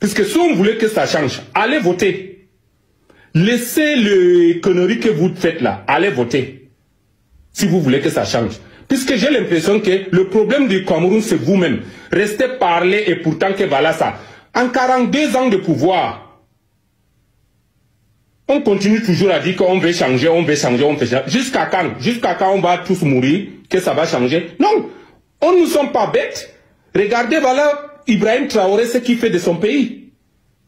Puisque si on voulait que ça change, allez voter. Laissez les conneries que vous faites là, allez voter. Si vous voulez que ça change. Puisque j'ai l'impression que le problème du Cameroun, c'est vous-même. Restez parler et pourtant que voilà ça. En 42 ans de pouvoir, on continue toujours à dire qu'on veut changer, on veut changer, on veut changer. Jusqu'à quand? Jusqu'à quand on va tous mourir, que ça va changer? Non, on ne sommes pas bêtes. Regardez, voilà, Ibrahim Traoré, ce qu'il fait de son pays.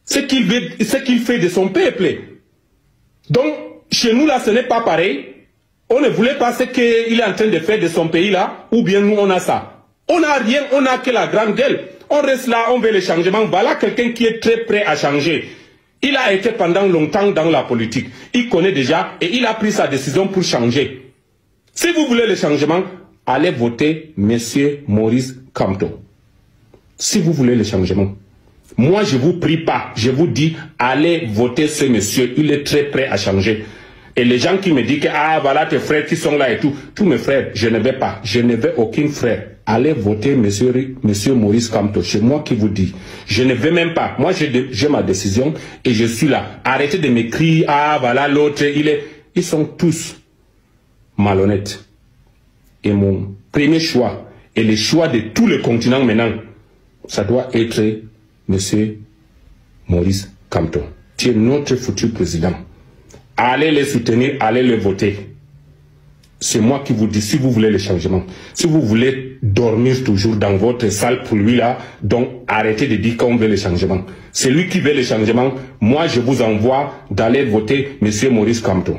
Ce qu'il fait de son peuple. Donc, chez nous, là, ce n'est pas pareil. On ne voulait pas ce qu'il est en train de faire de son pays, là, ou bien nous, on a ça. On n'a rien, on n'a que la grande gueule. On reste là, on veut le changement. Voilà quelqu'un qui est très prêt à changer. Il a été pendant longtemps dans la politique. Il connaît déjà et il a pris sa décision pour changer. Si vous voulez le changement, allez voter Monsieur Maurice Kamto. Si vous voulez le changement. Moi, je ne vous prie pas. Je vous dis, allez voter ce monsieur. Il est très prêt à changer. Et les gens qui me disent que, ah, voilà tes frères qui sont là et tout. Tous mes frères, je ne vais pas. Je ne vais aucun frère. Allez voter monsieur Maurice Kamto. C'est moi qui vous dis. Je ne vais même pas. Moi, j'ai ma décision et je suis là. Arrêtez de m'écrire, ah, voilà l'autre, Ils sont tous malhonnêtes. Et mon premier choix, et le choix de tout le continent maintenant, ça doit être monsieur Maurice Kamto. Tu es notre futur président. Allez les soutenir, allez les voter. C'est moi qui vous dis, si vous voulez le changement, si vous voulez dormir toujours dans votre salle pour lui là, donc arrêtez de dire qu'on veut le changement. C'est lui qui veut le changement. Moi, je vous envoie d'aller voter monsieur Maurice Kamto.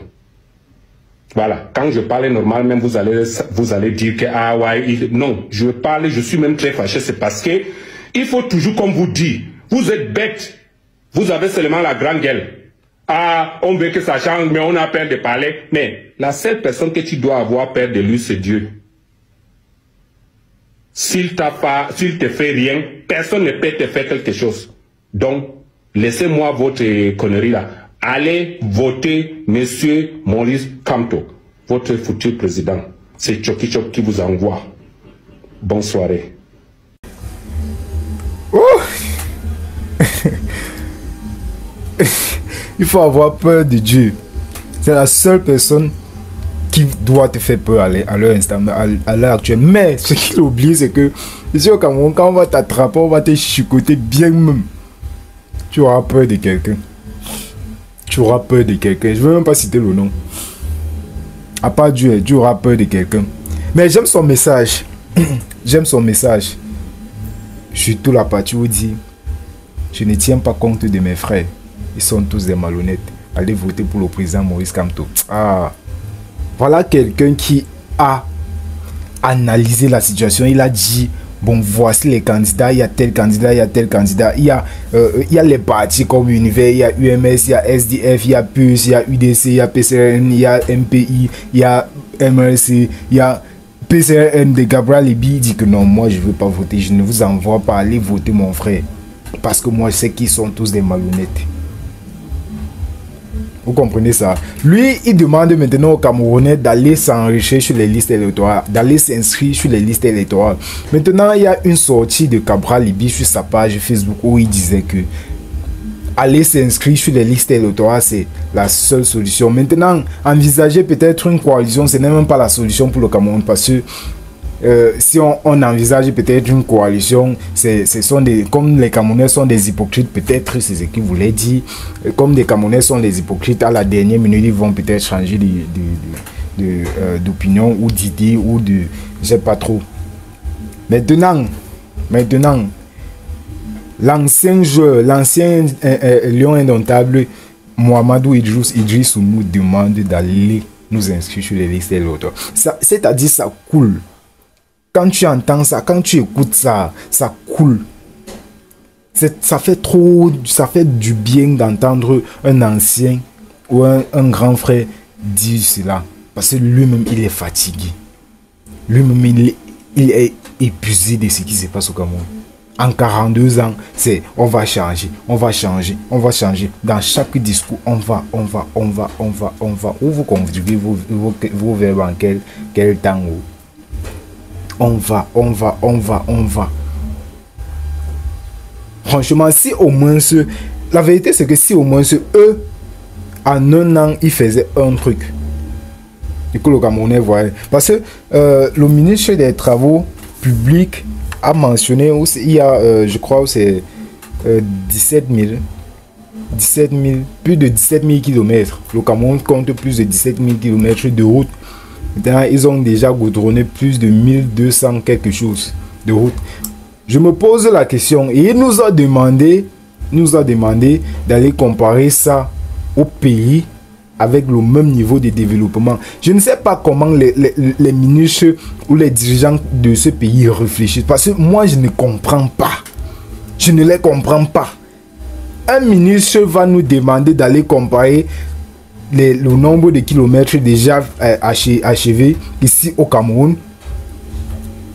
Voilà. Quand je parle normal, même vous allez dire que, ah ouais, non, je parle, je suis même très fâché. C'est parce que il faut toujours, comme vous dit, vous êtes bête. Vous avez seulement la grande gueule. Ah, on veut que ça change, mais on a peur de parler. Mais la seule personne que tu dois avoir peur de lui, c'est Dieu. S'il te fait rien, personne ne peut te faire quelque chose. Donc, laissez-moi votre connerie là. Allez voter monsieur Maurice Kamto, votre futur président. C'est Choki Chok qui vous envoie. Bonne soirée. Oh. Il faut avoir peur de Dieu. C'est la seule personne qui doit te faire peur à l'heure instant, à l'heure actuelle. Mais ce qu'il oublie, c'est que ici au Cameroun, quand on va t'attraper, on va te chicoter bien même. Tu auras peur de quelqu'un. Tu auras peur de quelqu'un. Je ne veux même pas citer le nom. À part Dieu, tu auras peur de quelqu'un. Mais j'aime son message. J'aime son message. Surtout la partie où il dit: je ne tiens pas compte de mes frères. Ils sont tous des malhonnêtes. Allez voter pour le président Maurice Kamto. Ah, voilà quelqu'un qui a analysé la situation. Il a dit: bon, voici les candidats. Il y a tel candidat, il y a tel candidat. Il y a les partis comme Univers, il y a UMS, il y a SDF, il y a PUS, il y a UDC, il y a PCRN, il y a MPI, il y a MRC, il y a PCRN de Gabriel Libi. Il dit que non, moi je ne veux pas voter. Je ne vous envoie pas aller voter, mon frère. Parce que moi je sais qu'ils sont tous des malhonnêtes. Vous comprenez ça? Lui, il demande maintenant aux Camerounais d'aller s'enrichir sur les listes électorales, d'aller s'inscrire sur les listes électorales. Maintenant, il y a une sortie de Cabral Libi sur sa page Facebook où il disait que aller s'inscrire sur les listes électorales, c'est la seule solution. Maintenant, envisager peut-être une coalition, ce n'est même pas la solution pour le Cameroun, parce que si on envisage peut-être une coalition, comme les Camerounais sont des hypocrites, peut-être c'est ce qu'il voulait dire. Comme les Camerounais sont des hypocrites, à la dernière minute, ils vont peut-être changer d'opinion ou d'idée ou de... Je sais pas trop. Maintenant, l'ancien joueur, l'ancien lion indomptable, Mohamedou Idriss nous demande d'aller nous inscrire sur les listes électorales. C'est-à-dire ça coule. Quand tu entends ça, quand tu écoutes ça, ça coule. Ça fait du bien d'entendre un ancien ou un grand frère dire cela. Parce que lui-même, il est fatigué. Lui-même, il est épuisé de ce qui se passe au Cameroun. En 42 ans, c'est on va changer, on va changer, on va changer. Dans chaque discours, on va. Où vous conjuguez vos verbes en quel temps? On va. Franchement, si au moins la vérité c'est que si au moins eux, en un an, ils faisaient un truc. Et que le Camerounais voyait. Parce que le ministre des Travaux publics a mentionné, il y a, je crois, c'est 17 000, plus de 17 000 km. Le Cameroun compte plus de 17 000 km de route. Maintenant, ils ont déjà goudronné plus de 1200 quelque chose de route. Je me pose la question, et il nous a demandé d'aller comparer ça au pays avec le même niveau de développement. Je ne sais pas comment les ministres ou les dirigeants de ce pays réfléchissent, parce que moi je ne comprends pas. Je ne les comprends pas. Un ministre va nous demander d'aller comparer le nombre de kilomètres déjà achevés ici au Cameroun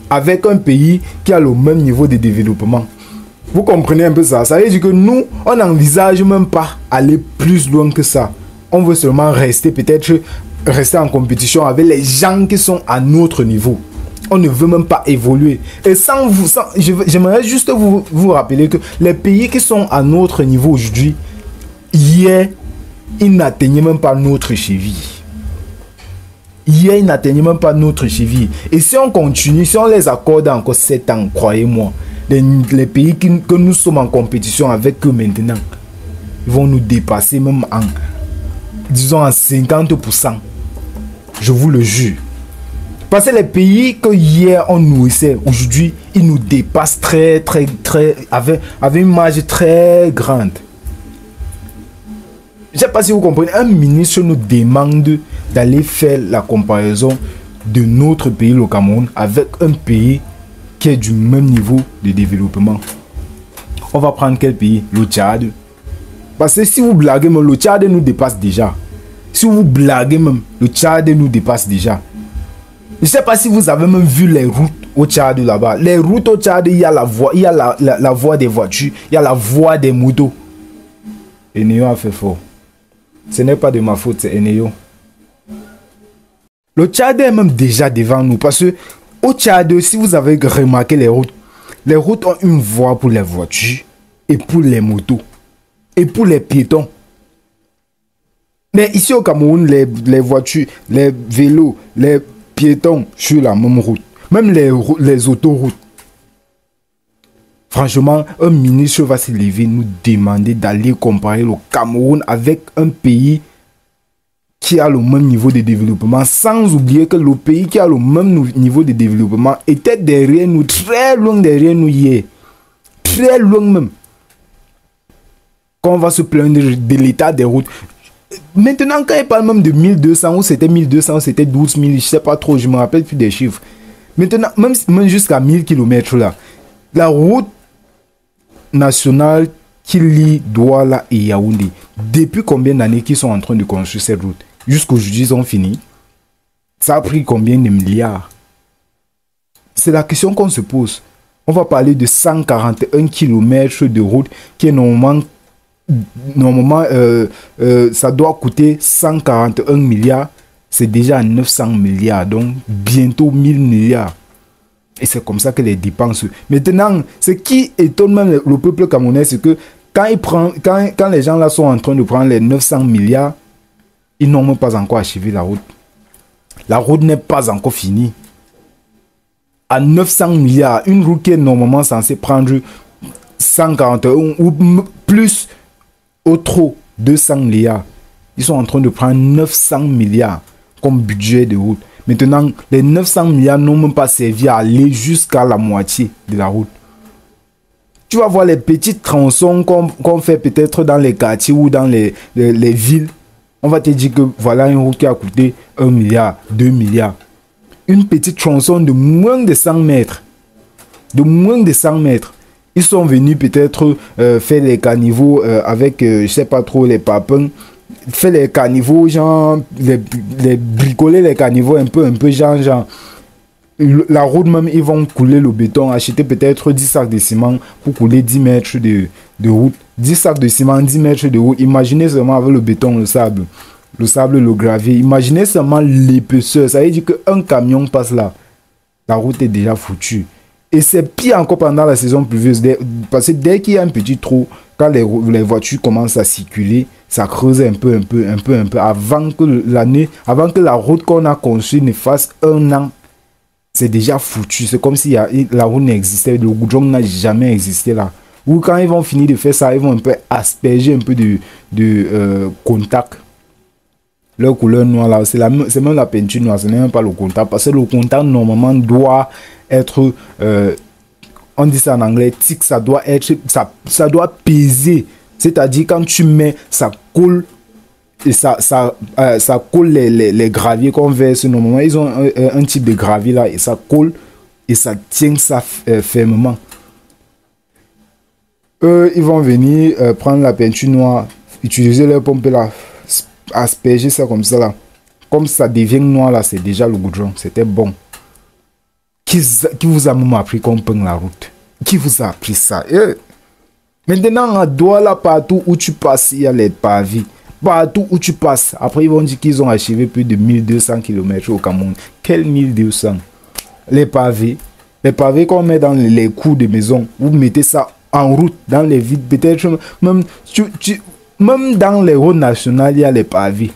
avec un pays qui a le même niveau de développement. Vous comprenez un peu ça? Ça veut dire que nous, on n'envisage même pas aller plus loin que ça. On veut seulement rester en compétition avec les gens qui sont à notre niveau. On ne veut même pas évoluer. Et j'aimerais juste vous rappeler que les pays qui sont à notre niveau aujourd'hui, hier, ils n'atteignaient même pas notre cheville. Hier, ils n'atteignaient même pas notre cheville. Et si on continue, si on les accorde encore 7 ans, croyez-moi, les pays que nous sommes en compétition avec eux maintenant, ils vont nous dépasser même disons en 50%. Je vous le jure. Parce que les pays que hier on nourrissait, aujourd'hui, ils nous dépassent avec une marge très grande. Je ne sais pas si vous comprenez. Un ministre nous demande d'aller faire la comparaison de notre pays, le Cameroun, avec un pays qui est du même niveau de développement. On va prendre quel pays? Le Tchad. Parce que si vous blaguez même, le Tchad nous dépasse déjà. Si vous blaguez même, le Tchad nous dépasse déjà. Je ne sais pas si vous avez même vu les routes au Tchad là-bas. Les routes au Tchad, il y a la voie, il y a la voie des voitures, il y a la voie des motos. Enéo a fait fort. Ce n'est pas de ma faute, c'est Enéo. Le Tchad est même déjà devant nous. Parce que au Tchad, si vous avez remarqué les routes ont une voie pour les voitures et pour les motos et pour les piétons. Mais ici au Cameroun, les voitures, les vélos, les piétons sur la même route. Même les autoroutes. Franchement, un ministre va se lever nous demander d'aller comparer le Cameroun avec un pays qui a le même niveau de développement, sans oublier que le pays qui a le même niveau de développement était derrière nous, très loin derrière nous hier. Très loin même. Quand on va se plaindre de l'état des routes. Maintenant, quand il parle même de 1200, ou c'était 1200, c'était 12 000, je ne sais pas trop, je ne me rappelle plus des chiffres. Maintenant, même jusqu'à 1000 km là, la route nationale qui lie Douala et Yaoundé, depuis combien d'années qu'ils sont en train de construire cette route? Jusqu'aujourd'hui, ils ont fini. Ça a pris combien de milliards? C'est la question qu'on se pose. On va parler de 141 km de route qui est normalement ça doit coûter 141 milliards. C'est déjà 900 milliards, donc bientôt 1000 milliards. Et c'est comme ça que les dépenses. Maintenant, ce qui étonne même le peuple camerounais, c'est que quand les gens là sont en train de prendre les 900 milliards, ils n'ont même pas encore achevé la route. La route n'est pas encore finie. À 900 milliards, une route qui est normalement censée prendre 141 ou plus au trop 200 milliards. Ils sont en train de prendre 900 milliards comme budget de route. Maintenant, les 900 milliards n'ont même pas servi à aller jusqu'à la moitié de la route. Tu vas voir les petites tronçons qu'on fait peut-être dans les quartiers ou dans les villes. On va te dire que voilà une route qui a coûté 1 milliard, 2 milliards. Une petite tronçon de moins de 100 mètres. De moins de 100 mètres. Ils sont venus peut-être faire les caniveaux avec, je ne sais pas trop, les papins. Faire les caniveaux, genre, les bricoler les caniveaux un peu genre. La route même, ils vont couler le béton, acheter peut-être 10 sacs de ciment pour couler 10 mètres de route. 10 sacs de ciment, 10 mètres de route. Imaginez seulement avec le béton, le sable, le gravier. Imaginez seulement l'épaisseur. Ça veut dire qu'un camion passe là. La route est déjà foutue. Et c'est pire encore pendant la saison pluvieuse. Parce que dès qu'il y a un petit trou, quand les voitures commencent à circuler, ça creuse un peu. Avant que la route qu'on a conçue ne fasse 1 an, c'est déjà foutu. C'est comme si la route n'existait, le goudron n'a jamais existé là. Ou quand ils vont finir de faire ça, ils vont un peu asperger un peu de contact. Leur couleur noire là, c'est même la peinture noire, ce n'est même pas le contact. Parce que le contact normalement doit être, on dit ça en anglais, tic, ça doit peser. C'est-à-dire quand tu mets, ça coule. Et ça colle les graviers qu'on verse normalement. Ils ont un type de gravier là et ça colle et ça tient ça fermement. Eux, ils vont venir prendre la peinture noire, utiliser leur pompe là, asperger ça comme ça là. Comme ça devient noir là, c'est déjà le goudron. C'était bon. Qui vous a même appris qu'on peint la route? Qui vous a appris ça? Maintenant, à Douala, partout où tu passes, il y a les pavés. Partout où tu passes. Après, ils vont dire qu'ils ont achevé plus de 1200 km au Cameroun. Quel 1200? Les pavés qu'on met dans les cours de maison. Vous mettez ça en route, dans les villes. Peut-être même, même dans les routes nationales, il y a les pavés.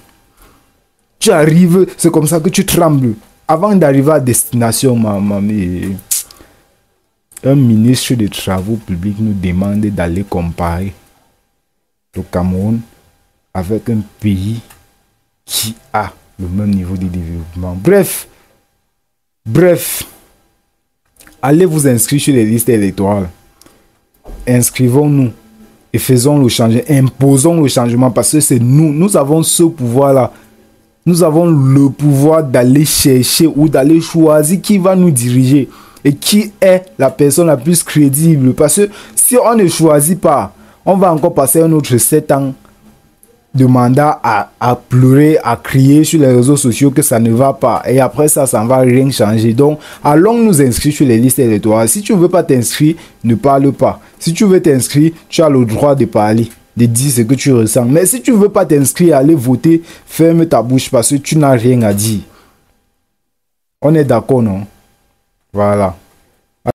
Tu arrives, c'est comme ça que tu trembles. Avant d'arriver à destination, un ministre des Travaux publics nous demande d'aller comparer le Cameroun avec un pays qui a le même niveau de développement. Bref, allez vous inscrire sur les listes électorales. Inscrivons-nous et faisons le changement, imposons le changement parce que c'est nous avons ce pouvoir-là. Nous avons le pouvoir d'aller chercher ou d'aller choisir qui va nous diriger et qui est la personne la plus crédible. Parce que si on ne choisit pas, on va encore passer un autre 7 ans de mandat à pleurer, à crier sur les réseaux sociaux que ça ne va pas. Et après ça ne va rien changer. Donc, allons nous inscrire sur les listes électorales. Si tu ne veux pas t'inscrire, ne parle pas. Si tu veux t'inscrire, tu as le droit de parler, de dire ce que tu ressens. Mais si tu ne veux pas t'inscrire, aller voter, ferme ta bouche parce que tu n'as rien à dire. On est d'accord, non? Voilà.